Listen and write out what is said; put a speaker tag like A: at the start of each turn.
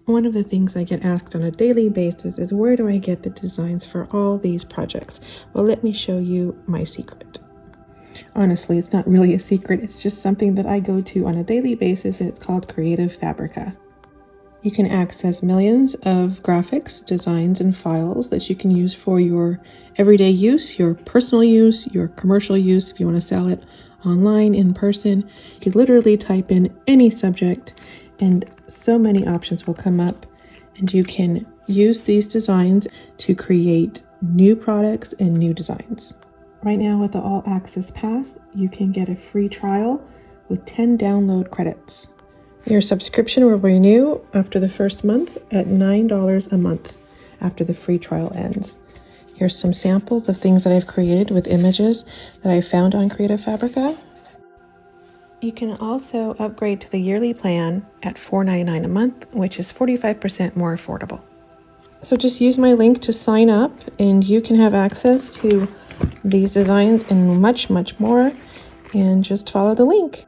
A: One of the things I get asked on a daily basis is, where do I get the designs for all these projects? Well, let me show you my secret. Honestly, it's not really a secret. It's just something that I go to on a daily basis, and it's called Creative Fabrica. You can access millions of graphics, designs, and files that you can use for your everyday use, your personal use, your commercial use, if you want to sell it online, in person. You could literally type in any subject and so many options will come up, and you can use these designs to create new products and new designs. Right now with the All Access Pass, you can get a free trial with 10 download credits. Your subscription will renew after the first month at $9 a month after the free trial ends. Here's some samples of things that I've created with images that I found on Creative Fabrica. You can also upgrade to the yearly plan at $4.99 a month, which is 45% more affordable. So just use my link to sign up and you can have access to these designs and much, much more, and just follow the link.